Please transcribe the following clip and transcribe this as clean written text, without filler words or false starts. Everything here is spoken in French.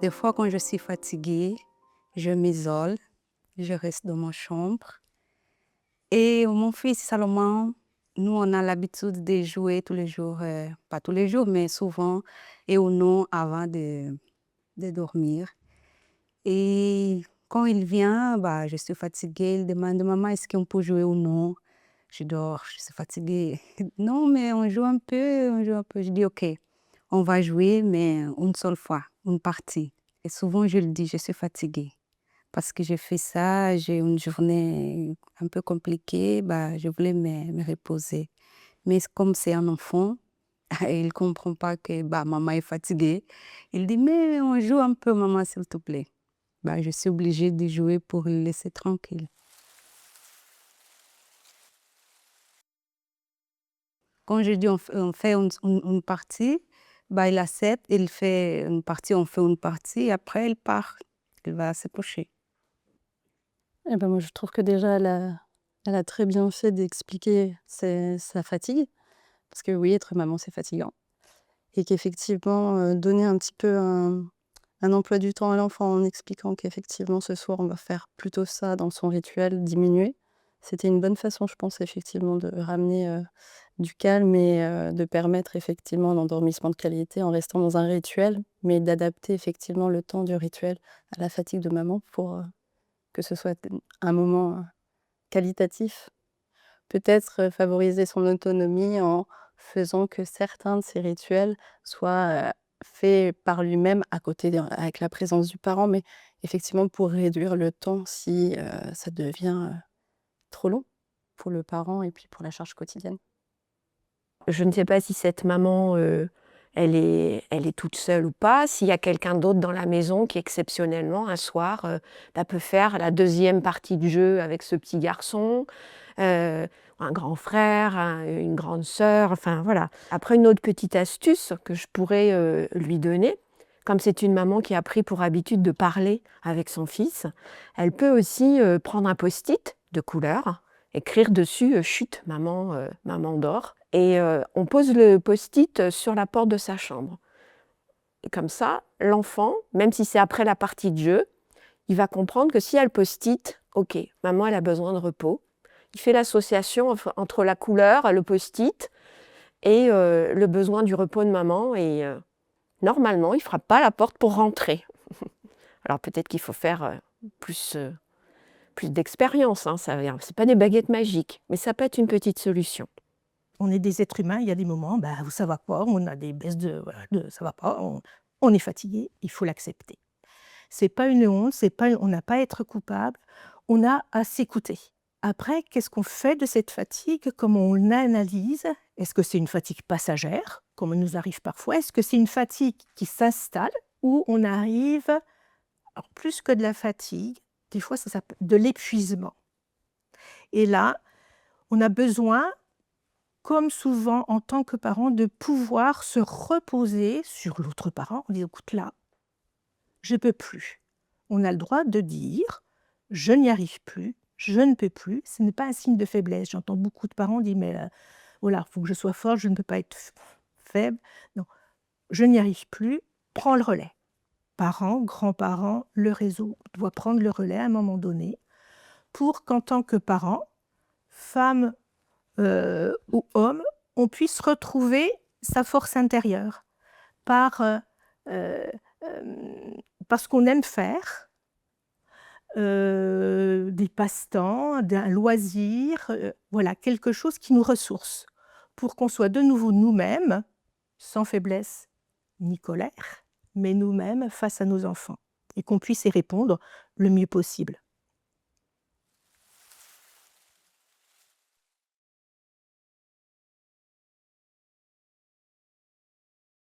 Des fois, quand je suis fatiguée, je m'isole, je reste dans ma chambre. Et mon fils Salomon, nous, on a l'habitude de jouer tous les jours, pas tous les jours, mais souvent, et ou non, avant de dormir. Et quand il vient, bah, je suis fatiguée, il demande: «Maman, est-ce qu'on peut jouer ou non?» Je dors, je suis fatiguée. «Non, mais on joue un peu, on joue un peu». Je dis: «OK, on va jouer, mais une seule fois, une partie». Et souvent, je le dis: «Je suis fatiguée». Parce que j'ai fait ça, j'ai une journée un peu compliquée, bah, je voulais me reposer. Mais comme c'est un enfant, il ne comprend pas que bah, maman est fatiguée. Il dit: «Mais on joue un peu, maman, s'il te plaît». Bah, je suis obligée de jouer pour le laisser tranquille. Quand je dis on fait une partie, bah, il accepte, il fait une partie, on fait une partie, et après il part, il va se coucher. Eh ben, moi, je trouve que déjà elle a très bien fait d'expliquer sa fatigue. Parce que oui, être maman, c'est fatigant et qu'effectivement, donner un petit peu un emploi du temps à l'enfant en expliquant qu'effectivement ce soir on va faire plutôt ça dans son rituel, diminuer. C'était une bonne façon, je pense, effectivement de ramener, du calme et de permettre effectivement un endormissement de qualité en restant dans un rituel, mais d'adapter effectivement le temps du rituel à la fatigue de maman pour, que ce soit un moment, qualitatif. Peut-être, favoriser son autonomie en faisant que certains de ces rituels soient, faits par lui-même à côté avec la présence du parent, mais effectivement pour réduire le temps si, ça devient, trop long pour le parent et puis pour la charge quotidienne. Je ne sais pas si cette maman, elle est toute seule ou pas, s'il y a quelqu'un d'autre dans la maison qui exceptionnellement un soir, bah, peut faire la deuxième partie du jeu avec ce petit garçon, un grand frère, une grande sœur, enfin voilà. Après une autre petite astuce que je pourrais, lui donner, comme c'est une maman qui a pris pour habitude de parler avec son fils, elle peut aussi, prendre un post-it de couleur, écrire dessus, «Chut, maman dort», et on pose le post-it sur la porte de sa chambre. Et comme ça, l'enfant, même si c'est après la partie de jeu, il va comprendre que si elle post-it, OK, maman elle a besoin de repos. Il fait l'association entre la couleur, le post-it et le besoin du repos de maman, et normalement, il ne frappe pas à la porte pour rentrer. Alors peut-être qu'il faut faire plus, plus d'expérience, hein, c'est pas des baguettes magiques, mais ça peut être une petite solution. On est des êtres humains, il y a des moments bah, où ça va pas, on a des baisses de, voilà, ça va pas, on est fatigué, il faut l'accepter. C'est pas une honte, c'est pas, on n'a pas à être coupable, on a à s'écouter. Après, qu'est-ce qu'on fait de cette fatigue? Comment on l'analyse? Est-ce que c'est une fatigue passagère, comme il nous arrive parfois? Est-ce que c'est une fatigue qui s'installe ou on arrive, alors plus que de la fatigue, des fois ça s'appelle de l'épuisement. Et là, on a besoin, comme souvent en tant que parent, de pouvoir se reposer sur l'autre parent. On dit: «Écoute, là, je peux plus». On a le droit de dire: «Je n'y arrive plus, je ne peux plus». Ce n'est pas un signe de faiblesse. J'entends beaucoup de parents dire: «Mais voilà, il faut que je sois forte, je ne peux pas être faible». Non, je n'y arrive plus, prends le relais. Parents, grands-parents, le réseau doit prendre le relais à un moment donné pour qu'en tant que parent, femme ou homme, on puisse retrouver sa force intérieure par, heu, parce qu'on aime faire, des passe-temps, d'un loisir, voilà, quelque chose qui nous ressource pour qu'on soit de nouveau nous-mêmes, sans faiblesse ni colère, mais nous-mêmes face à nos enfants et qu'on puisse y répondre le mieux possible.